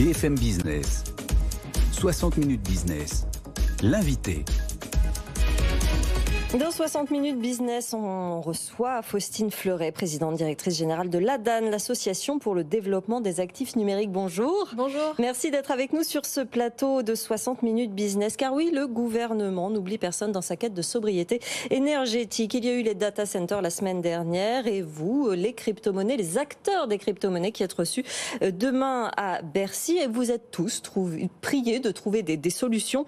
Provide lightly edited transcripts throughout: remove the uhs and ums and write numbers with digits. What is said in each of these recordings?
BFM Business, 60 minutes business, l'invité. Dans 60 minutes business, on reçoit Faustine Fleuret, présidente directrice générale de l'ADAN, l'association pour le développement des actifs numériques. Bonjour. Bonjour. Merci d'être avec nous sur ce plateau de 60 minutes business. Car oui, le gouvernement n'oublie personne dans sa quête de sobriété énergétique. Il y a eu les data centers la semaine dernière et vous, les crypto-monnaies, les acteurs des crypto-monnaies qui êtes reçus demain à Bercy. Et vous êtes tous priés de trouver des solutions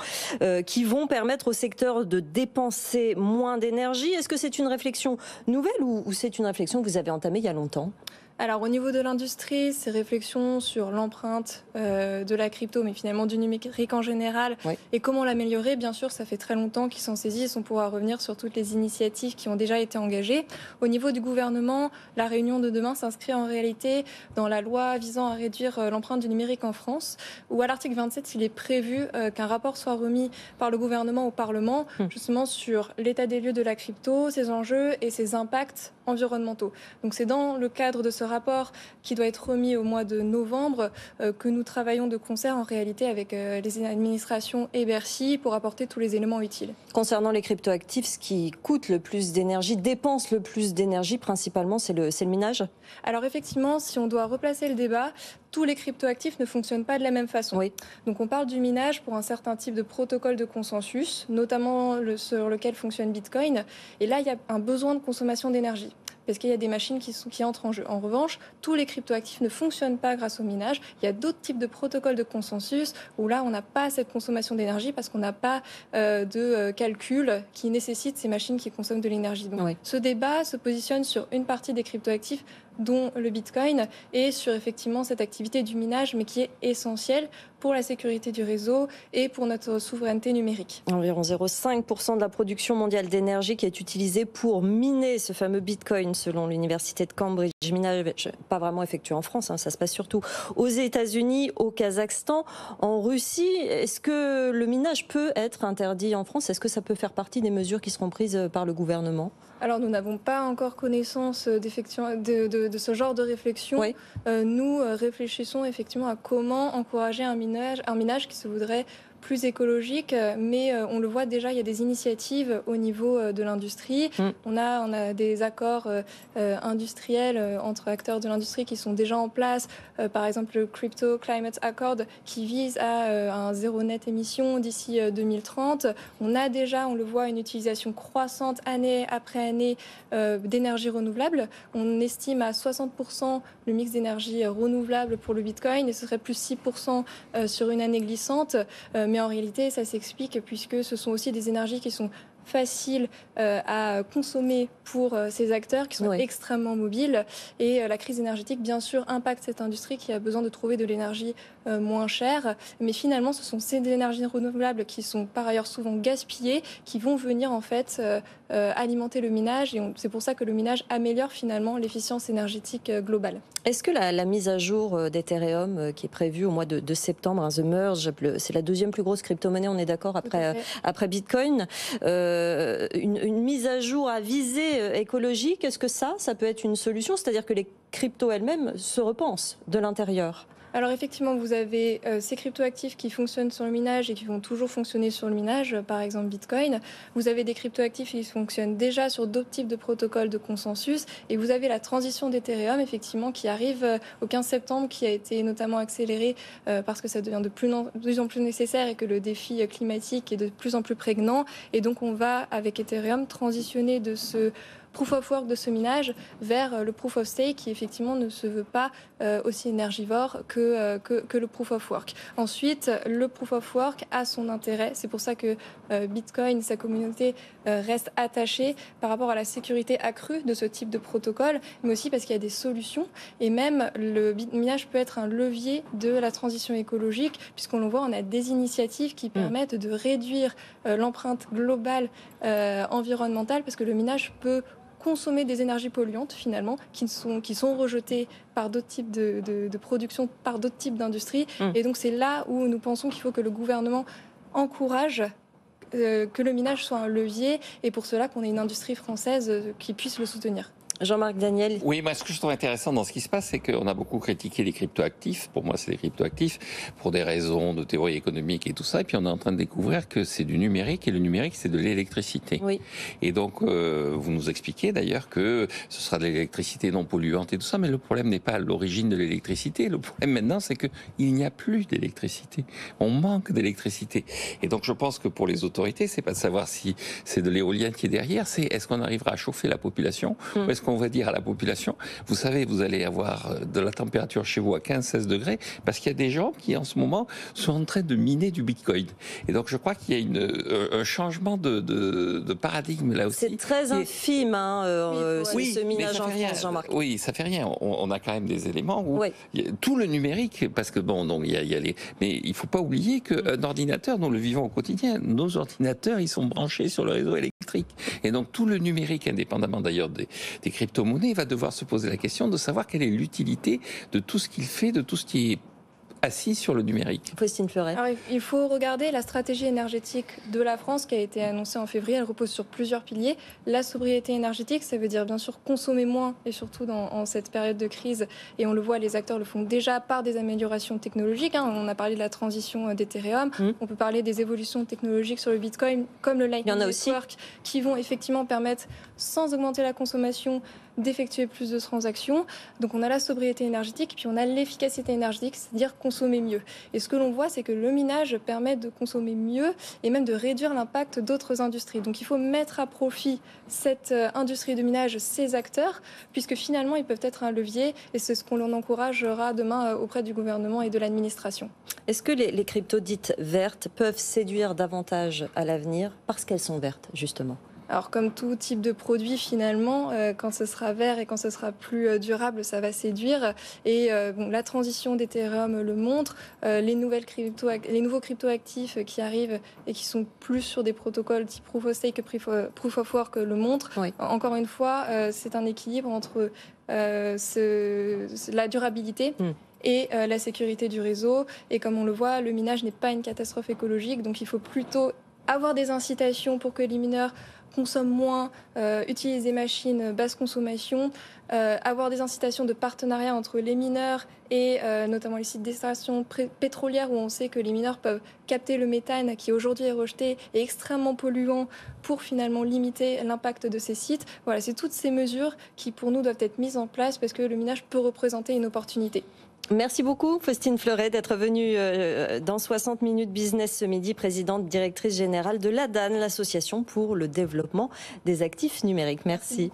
qui vont permettre au secteur de dépenser moins d'énergie. Est-ce que c'est une réflexion nouvelle ou c'est une réflexion que vous avez entamée il y a longtemps ? Alors au niveau de l'industrie, ces réflexions sur l'empreinte de la crypto, mais finalement du numérique en général, oui. Et comment l'améliorer, bien sûr, ça fait très longtemps qu'ils s'en saisissent. On pourra revenir sur toutes les initiatives qui ont déjà été engagées. Au niveau du gouvernement, la réunion de demain s'inscrit en réalité dans la loi visant à réduire l'empreinte du numérique en France, où à l'article 27, il est prévu qu'un rapport soit remis par le gouvernement au Parlement, justement sur l'état des lieux de la crypto, ses enjeux et ses impacts environnementaux. Donc c'est dans le cadre de ce rapport qui doit être remis au mois de novembre que nous travaillons de concert en réalité avec les administrations et Bercy pour apporter tous les éléments utiles. Concernant les cryptoactifs, ce qui coûte le plus d'énergie, dépense le plus d'énergie principalement, c'est le minage ? Alors effectivement, si on doit replacer le débat, tous les cryptoactifs ne fonctionnent pas de la même façon. Oui. Donc on parle du minage pour un certain type de protocole de consensus, notamment sur lequel fonctionne Bitcoin. Et là, il y a un besoin de consommation d'énergie, parce qu'il y a des machines qui entrent en jeu. En revanche, tous les cryptoactifs ne fonctionnent pas grâce au minage. Il y a d'autres types de protocoles de consensus où là, on n'a pas cette consommation d'énergie parce qu'on n'a pas de calcul qui nécessite ces machines qui consomment de l'énergie. Donc, oui. Ce débat se positionne sur une partie des cryptoactifs, dont le Bitcoin, et sur effectivement cette activité du minage, mais qui est essentielle pour la sécurité du réseau et pour notre souveraineté numérique. Environ 0,5% de la production mondiale d'énergie qui est utilisée pour miner ce fameux Bitcoin, selon l'université de Cambridge. Minage pas vraiment effectué en France, ça se passe surtout aux États-Unis, au Kazakhstan, en Russie. Est-ce que le minage peut être interdit en France ? Est-ce que ça peut faire partie des mesures qui seront prises par le gouvernement ? Alors nous n'avons pas encore connaissance de ce genre de réflexion. Oui. Nous réfléchissons effectivement à comment encourager un minage qui se voudrait plus écologique, mais on le voit déjà, il y a des initiatives au niveau de l'industrie. On a des accords industriels entre acteurs de l'industrie qui sont déjà en place. Par exemple, le Crypto Climate Accord qui vise à un zéro net émission d'ici 2030. On a déjà, on le voit, une utilisation croissante année après année d'énergie renouvelable. On estime à 60% le mix d'énergie renouvelable pour le Bitcoin et ce serait plus 6% sur une année glissante. Mais en réalité, ça s'explique puisque ce sont aussi des énergies qui sont faciles à consommer pour ces acteurs qui sont extrêmement mobiles. Et la crise énergétique, bien sûr, impacte cette industrie qui a besoin de trouver de l'énergie moins chère. Mais finalement, ce sont ces énergies renouvelables qui sont par ailleurs souvent gaspillées, qui vont venir en fait alimenter le minage. Et c'est pour ça que le minage améliore finalement l'efficience énergétique globale. Est-ce que la mise à jour d'Ethereum qui est prévue au mois de septembre, The Merge, c'est la deuxième plus grosse crypto-monnaie, on est d'accord, après Bitcoin, une mise à jour à visée écologique, est-ce que ça peut être une solution ? C'est-à-dire que les cryptos elles-mêmes se repensent de l'intérieur ? Alors effectivement, vous avez ces cryptoactifs qui fonctionnent sur le minage et qui vont toujours fonctionner sur le minage, par exemple Bitcoin. Vous avez des cryptoactifs qui fonctionnent déjà sur d'autres types de protocoles de consensus. Et vous avez la transition d'Ethereum, effectivement, qui arrive au 15 septembre, qui a été notamment accélérée parce que ça devient de plus en plus nécessaire et que le défi climatique est de plus en plus prégnant. Et donc on va, avec Ethereum, transitionner de ce proof of work de ce minage vers le proof of stake qui effectivement ne se veut pas aussi énergivore que le proof of work. Ensuite, le proof of work a son intérêt. C'est pour ça que Bitcoin, sa communauté reste attachée par rapport à la sécurité accrue de ce type de protocole, mais aussi parce qu'il y a des solutions. Et même le minage peut être un levier de la transition écologique, puisqu'on le voit, on a des initiatives qui permettent de réduire l'empreinte globale environnementale, parce que le minage peut consommer des énergies polluantes finalement qui sont rejetées par d'autres types de production, par d'autres types d'industries. Et donc c'est là où nous pensons qu'il faut que le gouvernement encourage que le minage soit un levier et pour cela qu'on ait une industrie française qui puisse le soutenir. Jean-Marc Daniel. Oui, moi, ce que je trouve intéressant dans ce qui se passe, c'est qu'on a beaucoup critiqué les cryptoactifs. Pour moi, c'est les cryptoactifs pour des raisons de théorie économique et tout ça. Et puis, on est en train de découvrir que c'est du numérique et le numérique, c'est de l'électricité. Oui. Et donc, vous nous expliquez d'ailleurs que ce sera de l'électricité non polluante et tout ça. Mais le problème n'est pas à l'origine de l'électricité. Le problème maintenant, c'est qu'il n'y a plus d'électricité. On manque d'électricité. Et donc, je pense que pour les autorités, c'est pas de savoir si c'est de l'éolien qui est derrière, c'est est-ce qu'on arrivera à chauffer la population ou est-ce qu'on va dire à la population, vous savez, vous allez avoir de la température chez vous à 15-16 degrés parce qu'il y a des gens qui en ce moment sont en train de miner du bitcoin. Et donc je crois qu'il y a un changement de paradigme là aussi. C'est très infime, ce minage en France, Jean-Marc. Oui, ça fait rien. On a quand même des éléments où tout le numérique, parce que bon, donc il y a les, mais il faut pas oublier qu'un ordinateur, nous le vivons au quotidien. Nos ordinateurs, ils sont branchés sur le réseau électrique. Et donc tout le numérique, indépendamment d'ailleurs des crypto-monnaies, va devoir se poser la question de savoir quelle est l'utilité de tout ce qu'il fait, de tout ce qui est assis sur le numérique. Faustine Fleuret. Alors, il faut regarder la stratégie énergétique de la France qui a été annoncée en février. Elle repose sur plusieurs piliers. La sobriété énergétique, ça veut dire bien sûr consommer moins, et surtout en cette période de crise. Et on le voit, les acteurs le font déjà par des améliorations technologiques. On a parlé de la transition d'Ethereum. On peut parler des évolutions technologiques sur le Bitcoin, comme le Lightning Network, qui vont effectivement permettre, sans augmenter la consommation, d'effectuer plus de transactions. Donc on a la sobriété énergétique, puis on a l'efficacité énergétique, c'est-à-dire consommer mieux. Et ce que l'on voit, c'est que le minage permet de consommer mieux et même de réduire l'impact d'autres industries. Donc il faut mettre à profit cette industrie de minage, ces acteurs, puisque finalement ils peuvent être un levier, et c'est ce qu'on encouragera demain auprès du gouvernement et de l'administration. Est-ce que les cryptos dites vertes peuvent séduire davantage à l'avenir parce qu'elles sont vertes, justement ? Alors comme tout type de produit, finalement, quand ce sera vert et quand ce sera plus durable, ça va séduire. Et la transition d'Ethereum le montre. Les nouveaux cryptoactifs qui arrivent et qui sont plus sur des protocoles type Proof of Stake que Proof of Work le montrent. Oui. Encore une fois, c'est un équilibre entre la durabilité et la sécurité du réseau. Et comme on le voit, le minage n'est pas une catastrophe écologique. Donc il faut plutôt avoir des incitations pour que les mineurs consomment moins, utilisent des machines basse consommation, avoir des incitations de partenariat entre les mineurs et notamment les sites d'extraction pétrolière où on sait que les mineurs peuvent capter le méthane qui aujourd'hui est rejeté et extrêmement polluant pour finalement limiter l'impact de ces sites. Voilà, c'est toutes ces mesures qui pour nous doivent être mises en place parce que le minage peut représenter une opportunité. Merci beaucoup, Faustine Fleuret, d'être venue dans 60 minutes business ce midi, présidente directrice générale de l'ADAN, l'association pour le développement des actifs numériques. Merci.